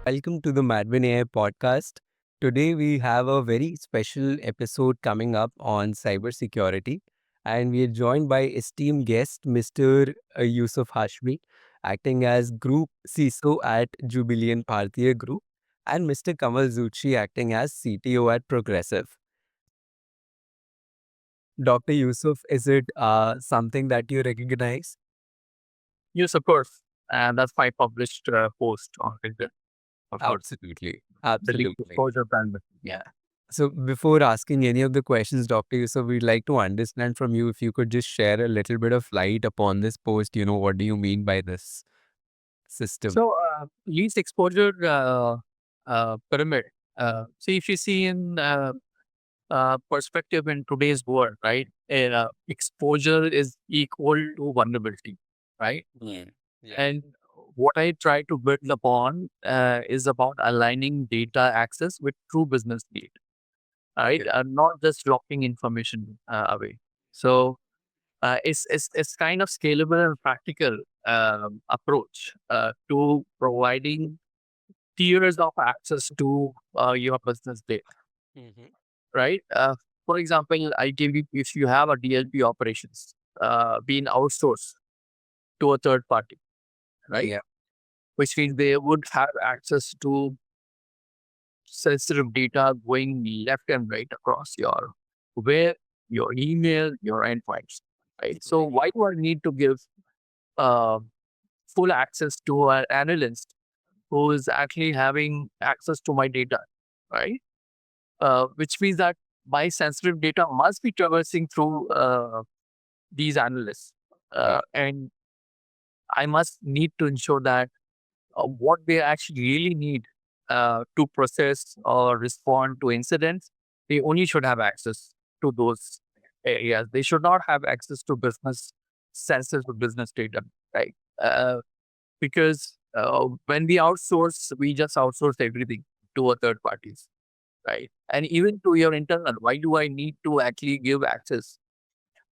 Welcome to the MadWin AI podcast. Today we have a very special episode coming up on cybersecurity, and we are joined by esteemed guest Mr. Yusuf Hashmi, acting as Group CISO at Jubilant Bhartia Group, and Mr. Kamal Zutshi, acting as CTO at Progressive. Dr. Yusuf, is it something that you recognize? Yes, of course. And that's my published post on LinkedIn about Absolutely. the leak Absolutely. exposure bandwidth. Yeah. So before asking any of the questions, Dr. Yusuf, we'd like to understand from you if you could just share a little bit of light upon this post. What do you mean by this system? So, least exposure pyramid. See, if you see in perspective in today's world, right? Exposure is equal to vulnerability, right? Yeah. Yeah. And what I try to build upon is about aligning data access with true business need, right? Okay. Not just locking information away. So, it's kind of scalable and practical approach to providing tiers of access to your business data, Hmm. right? For example, I give you if you have a DLP operations being outsourced to a third party, right? Yeah. Which means they would have access to sensitive data going left and right across your web, your email, your endpoints, right? So why do I need to give uh, full access to an analyst who is actually having access to my data, right? Which means that my sensitive data must be traversing through these analysts. Yeah. And I must need to ensure that what they actually really need to process or respond to incidents, they only should have access to those areas. They should not have access to business sensitive business data, right? Because when we outsource, we just outsource everything to a third parties, right? And even to your internal, why do I need to actually give access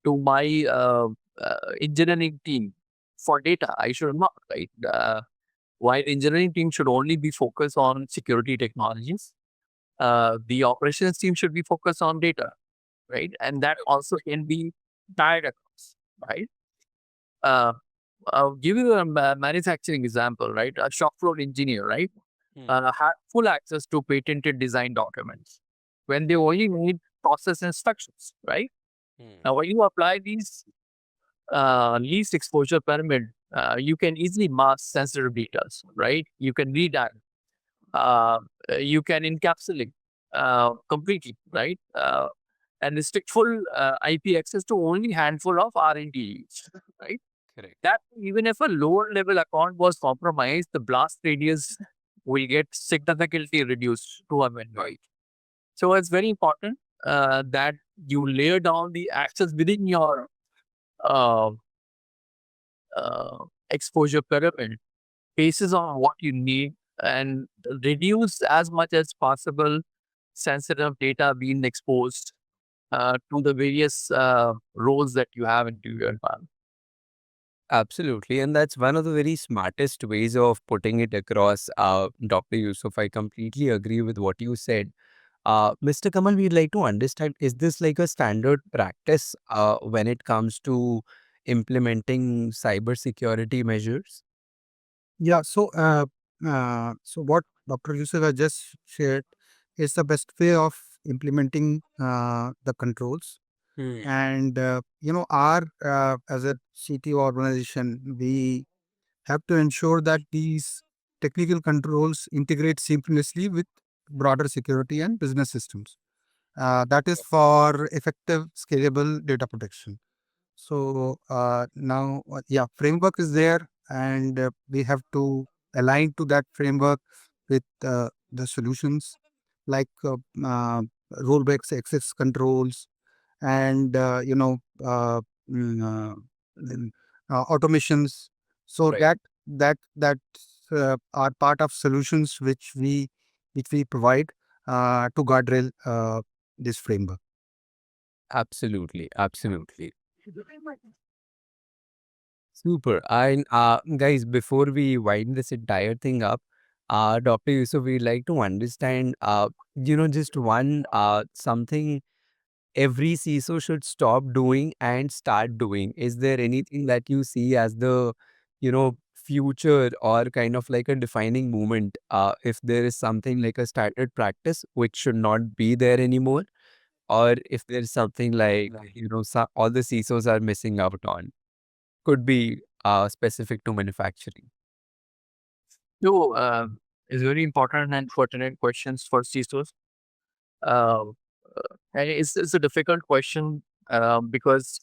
to my engineering team for data? I should not, right? While engineering team should only be focused on security technologies, the operations team should be focused on data, right? And that also can be tied across, right? Uh, I'll give you a manufacturing example, right? A shop floor engineer, right? Hmm. Had full access to patented design documents when they only need process instructions, right? Hmm. Now, when you apply these least exposure pyramid, you can easily mask sensitive data, right? You can read that. Uh, you can encapsulate completely, right? And restrict full IP access to only handful of R&D, right? Correct. That even if a lower level account was compromised, the blast radius will get significantly reduced to a minimum. Right. So it's very important that you layer down the access within your uh, exposure pyramid basis on what you need and reduce as much as possible sensitive data being exposed to the various roles that you have into your environment. Absolutely. And that's one of the very smartest ways of putting it across, Dr. Yusuf. I completely agree with what you said. Mr. Kamal, we'd like to understand, is this like a standard practice when it comes to implementing cybersecurity measures? Yeah, so what Dr. Yusuf has just shared is the best way of implementing the controls. Hmm. And our as a CTO organization, we have to ensure that these technical controls integrate seamlessly with broader security and business systems. That is for effective, scalable data protection. So now, framework is there, and we have to align to that framework with the solutions like role-based access controls and then, automations. So Right. that are part of solutions which we provide to guardrail this framework. Absolutely. Absolutely. Super. And guys, before we wind this entire thing up, Dr. Yusuf, we'd like to understand, just one something every CISO should stop doing and start doing. Is there anything that you see as the, future or kind of like a defining moment? If there is something like a standard practice which should not be there anymore, or if there's something like, all the CISOs are missing out on, could be specific to manufacturing. So, it's very important and pertinent questions for CISOs. Uh, and it's a difficult question because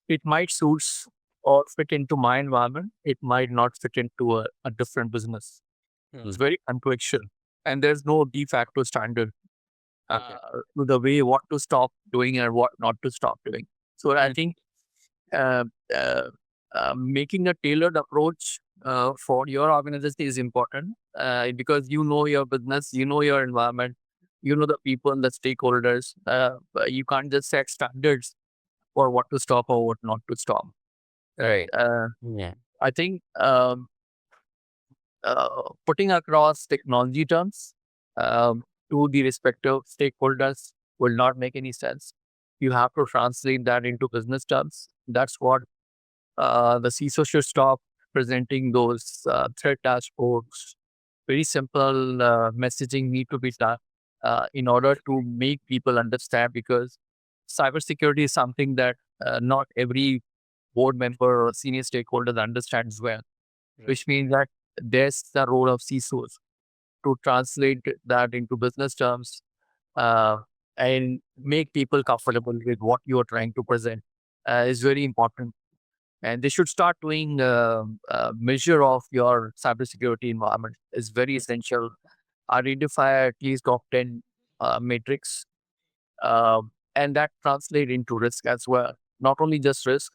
it might suit or fit into my environment. It might not fit into a different business. It's very contextual, and there's no de facto standard to the way what to stop doing and what not to stop doing. So I think uh, uh, making a tailored approach for your organization is important because you know your business, you know your environment, you know the people, the stakeholders. But you can't just set standards for what to stop or what not to stop. Right. Yeah. I think putting across technology terms to the respective stakeholders will not make any sense. You have to translate that into business terms. That's what the CISO should stop presenting those threat dashboards. Very simple messaging need to be done in order to make people understand because cybersecurity is something that not every board member or senior stakeholders understands well, which means that there's the role of CISOs to translate that into business terms uh, and make people comfortable with what you are trying to present is very important. And they should start doing measure of your cybersecurity environment is very essential. Identify at least top 10 metrics and that translate into risk as well. Not only just risk,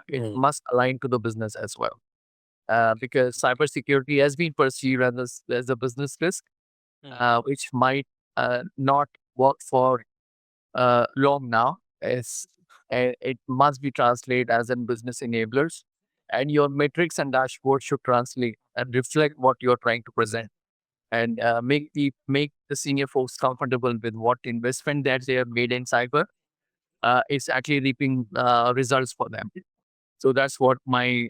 it must align to the business as well. Because cybersecurity has been perceived as a business risk, which might not work for long now. It must be translated as in business enablers, and your metrics and dashboard should translate and reflect what you're trying to present, and make the senior folks comfortable with what investment that they have made in cyber is actually reaping results for them. So that's what my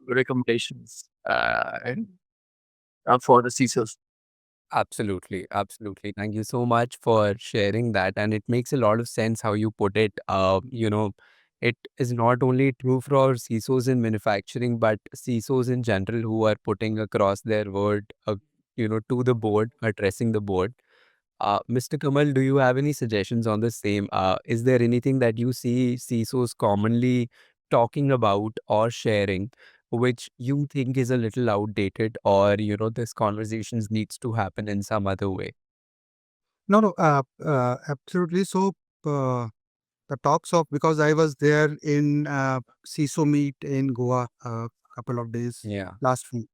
recommendations for the CISOs. Absolutely, absolutely. Thank you so much for sharing that. And it makes a lot of sense how you put it. It is not only true for CISOs in manufacturing, but CISOs in general who are putting across their word, to the board, addressing the board. Mr. Kamal, do you have any suggestions on the same? Is there anything that you see CISOs commonly talking about or sharing, which you think is a little outdated, or this conversations needs to happen in some other way? No, no, absolutely. So, the talks of, because I was there in CISO meet in Goa a couple of days Yeah. last week.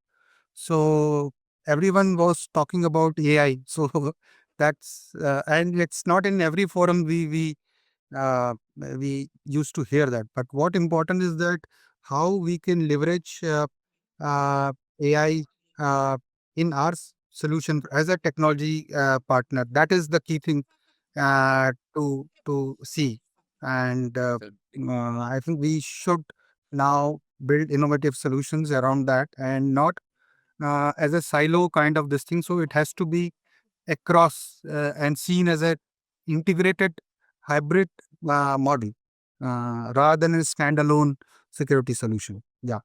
So everyone was talking about AI. So that's and it's not in every forum we used to hear that. But what important is that how we can leverage AI in our solution as a technology partner. That is the key thing to see. And I think we should now build innovative solutions around that and not as a silo kind of this thing. So it has to be across and seen as a integrated hybrid model rather than a standalone security solution. Yeah.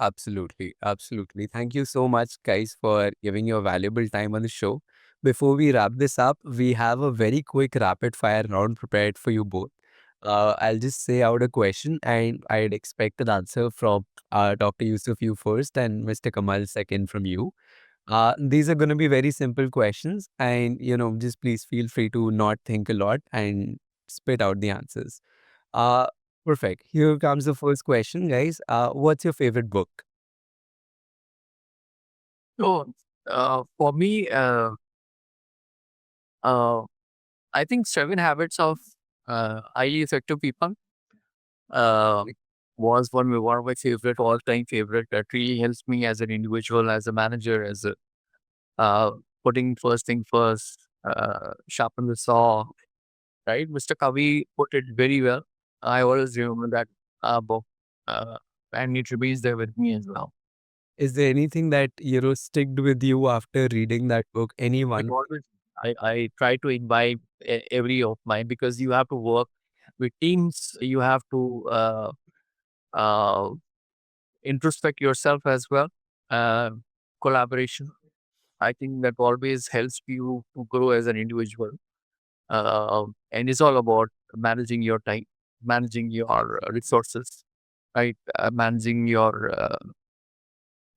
Absolutely. Absolutely. Thank you so much, guys, for giving your valuable time on the show. Before we wrap this up, we have a very quick rapid fire round prepared for you both. I'll just say out a question and I'd expect an answer from Dr. Yusuf, you first, and Mr. Kamal, second from you. These are going to be very simple questions, and just please feel free to not think a lot and spit out the answers. Uh, Perfect. Here comes the first question, guys. What's your favorite book? So for me, uh, I think Seven Habits of Highly Effective People uh, was one of my favorite, all time favorite. That really helps me as an individual, as a manager, as a uh, putting first thing first, sharpen the saw, right? Mr. Kavi put it very well. I always remember that book, uh, and it remains there with me as well. Is there anything that, sticked with you after reading that book? It Anyone? always, I try to imbibe every of mine, because you have to work with teams, you have to uh, introspect yourself as well. Uh, Collaboration, I think that always helps you to grow as an individual. And it's all about managing your time, managing your resources, right? Managing your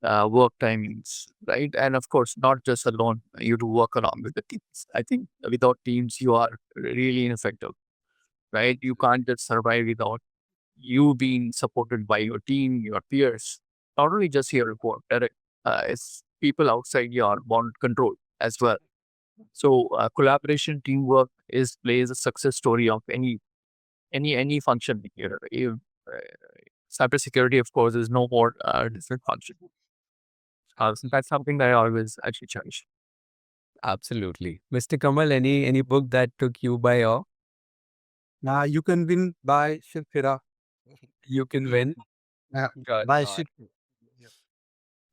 work timings, right? And of course, not just alone, you to work along with the teams. I think without teams, you are really ineffective, right? You can't just survive without you being supported by your team, your peers, not only just your report, it's people outside your bond control as well. So collaboration, teamwork is plays a success story of any function here. Cybersecurity, of course, is no more different function. So that's something that I always actually cherish. Absolutely. Mr. Kamal, any book that took you by awe? You can win by Shilpira. You can win. By Got Shil.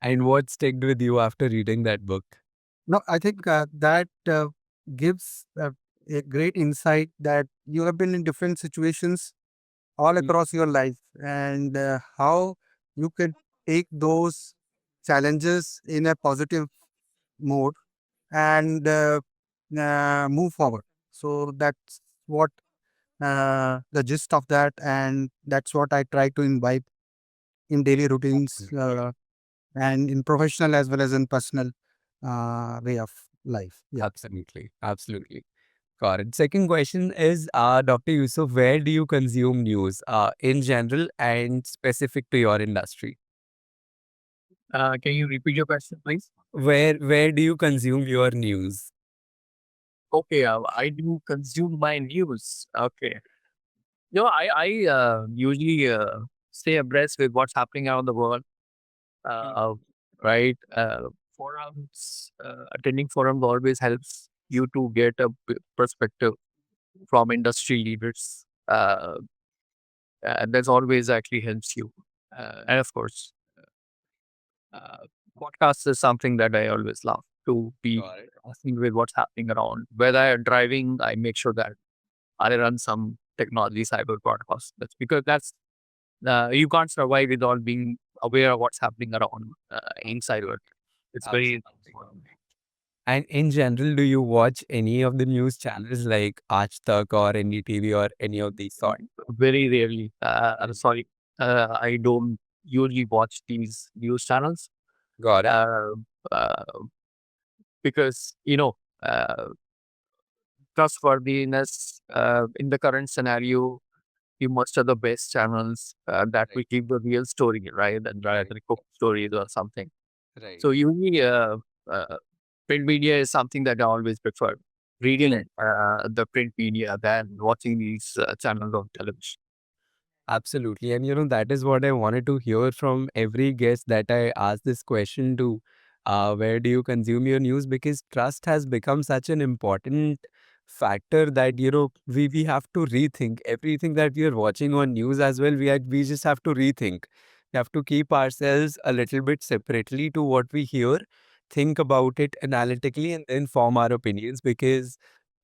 And what stuck with you after reading that book? No, I think that gives a great insight that you have been in different situations all Mm. across your life, and how you can take those challenges in a positive mode and move forward. So that's what the gist of that, and that's what I try to imbibe in daily routines, and in professional as well as in personal way of life. Yeah. Absolutely. Absolutely. Got it. Second question is, Dr. Yusuf, where do you consume news, in general and specific to your industry? Can you repeat your question, please? Where do you consume your news? Okay, I do consume my news. Okay. I usually stay abreast with what's happening around the world. Uh, right. Forums, attending forums always helps you to get a perspective from industry leaders. And that's always actually helps you. And of course, uh, podcast is something that I always love to be Got it. asking with what's happening around. Whether I'm driving, I make sure that I run some technology cyber podcasts. That's because you can't survive without being aware of what's happening around inside work. It's very Absolutely. And in general, do you watch any of the news channels like Aaj Tak or NDTV or any of these sort? very rarely. Sorry, I don't usually watch these news channels Got it. uh, uh, because trustworthiness in the current scenario, you must have the best channels that will Right. give the real story, right? And rather Right. than cook stories or something. Right. So usually, print media is something that I always prefer. Reading the print media than watching these channels on television. Absolutely. And that is what I wanted to hear from every guest that I ask this question to. Where do you consume your news? Because trust has become such an important factor that, we have to rethink everything that we are watching on news as well. We just have to rethink. We have to keep ourselves a little bit separately to what we hear, think about it analytically, and then form our opinions, because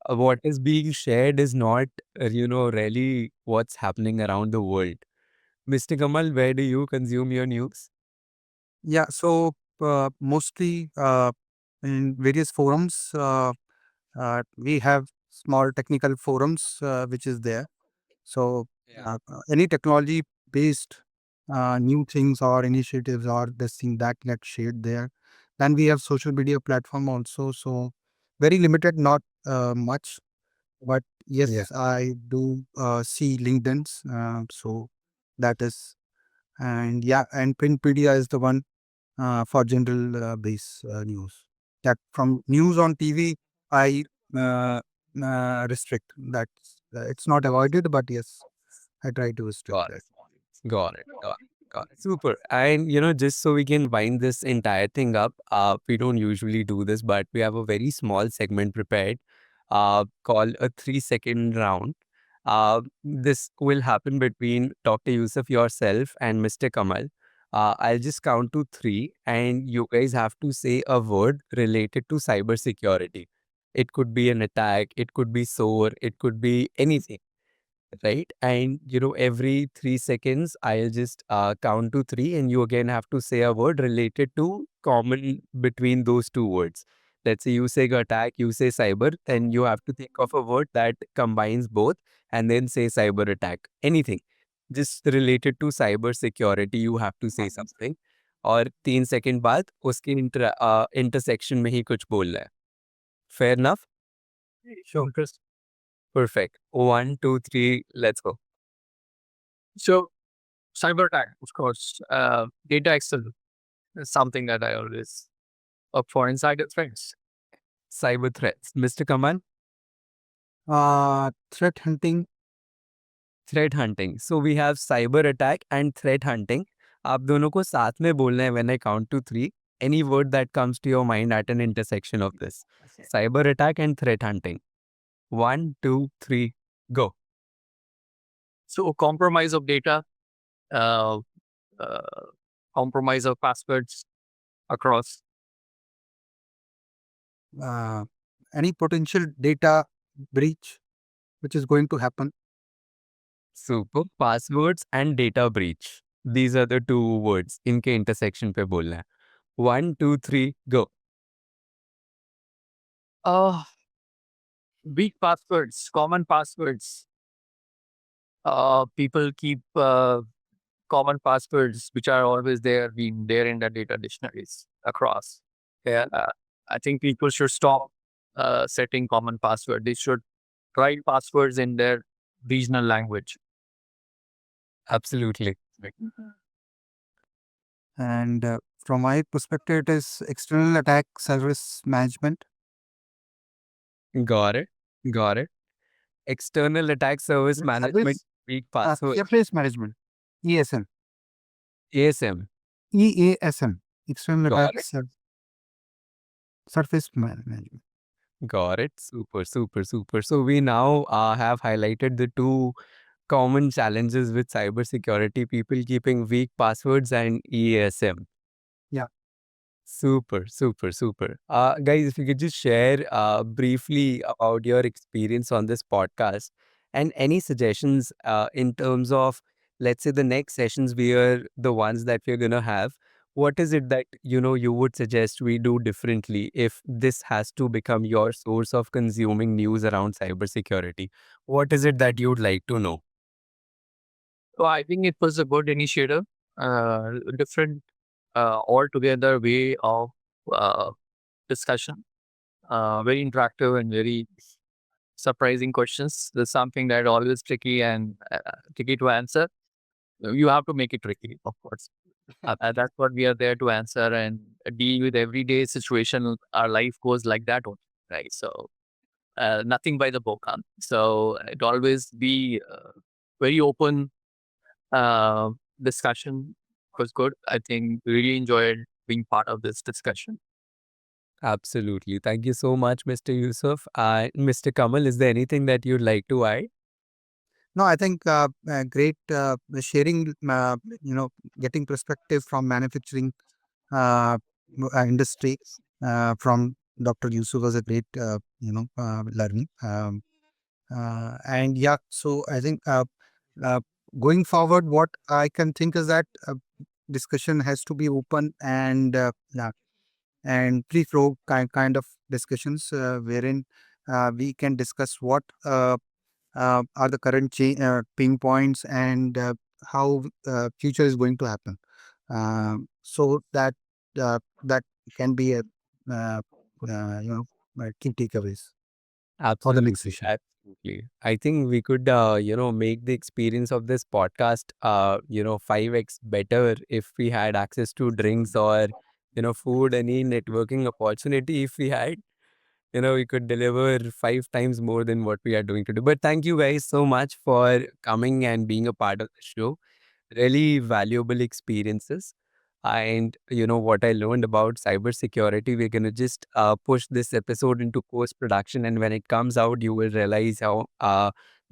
what is being shared is not, really what's happening around the world. Mr. Kamal, where do you consume your news? Yeah. So mostly in various forums, we have small technical forums which is there. So Yeah. any technology based new things or initiatives or this thing that get shared there. Then we have social media platform also. So very limited, not much, but Yeah. yes, I do see LinkedIn's. So that is, and yeah, and print media is the one for general base news. That from news on TV, I restrict. That's it's not avoided, but yes, I try to restrict Got that. it. Got it. Got it. Super. And just so we can wind this entire thing up, we don't usually do this, but we have a very small segment prepared, called a 3-second round. This will happen between Dr. Yusuf, yourself, and Mr. Kamal. I'll just count to three, and you guys have to say a word related to cybersecurity. It could be an attack, it could be SOAR, it could be anything, right? And every 3 seconds, I'll just count to three, and you again have to say a word related to common between those two words. Let's say you say attack, you say cyber, then you have to think of a word that combines both, and then say cyber attack. Anything just related to cyber security, you have to say something. और 3 second बाद उसके intersection में ही कुछ बोलना है. Fair enough? Sure, Chris. Perfect. 1, 2, 3, let's go. So, cyber attack, of course, data excel is something that I always look for inside threats. Cyber threats. Mr. Kamal? Threat hunting. Threat hunting. So we have cyber attack and threat hunting. आप दोनों को साथ में बोलना है when I count to three. Any word that comes to your mind at an intersection of this. Cyber attack and threat hunting. 1, 2, 3, go. So, compromise of data, uh, uh, compromise of passwords across. Any potential data breach which is going to happen. Super. Passwords and data breach. These are the two words. इनके intersection पे बोलना है. 1, 2, 3, go. Weak passwords, common passwords. People keep common passwords which are always there, being there in the data dictionaries across. Yeah. I think people should stop setting common password. They should write passwords in their regional language. Absolutely. And from my perspective, it is external attack service management. Got it. Got it. External attack service management, Service, weak password. surface management. ESM. ASM. EASM. External Got attack surface management. Got it. Super, super, super. So we now have highlighted the two common challenges with cybersecurity, people keeping weak passwords and EASM. Yeah. Super, super, super. Guys, if you could just share briefly about your experience on this podcast and any suggestions in terms of, let's say, the next sessions we are the ones that we're going to have. What is it that, you would suggest we do differently if this has to become your source of consuming news around cybersecurity? What is it that you'd like to know? So I think it was a good initiative, different altogether way of discussion, very interactive and very surprising questions. There's something that always tricky and tricky to answer. You have to make it tricky, of course. That's what we are there to answer and deal with everyday situation. Our life goes like that only, right? So nothing by the book. So it always be very open discussion was good. I think really enjoyed being part of this discussion. Absolutely. Thank you so much, Mr. Yusuf. Mr. Kamal, is there anything that you'd like to add? No, I think great sharing, getting perspective from manufacturing industry from Dr. Yusuf was a great, learning. And yeah, so I think going forward, what I can think is that discussion has to be open and and free flow kind of discussions wherein we can discuss what are the current pain points and how future is going to happen. So that that can be a key takeaways for the next Absolutely. session. Absolutely. I think we could, make the experience of this podcast, 5x better if we had access to drinks or, food, any networking opportunity. If we had, we could deliver 5 times more than what we are doing today. But thank you guys so much for coming and being a part of the show. Really valuable experiences. And what I learned about cybersecurity, we're going to just push this episode into post production. And when it comes out, you will realize how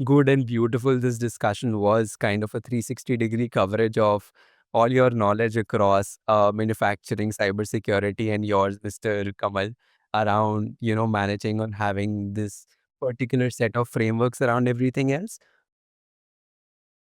good and beautiful this discussion was. Kind of a 360-degree coverage of all your knowledge across manufacturing, cybersecurity, and yours, Mr. Kamal, around, managing on having this particular set of frameworks around everything else.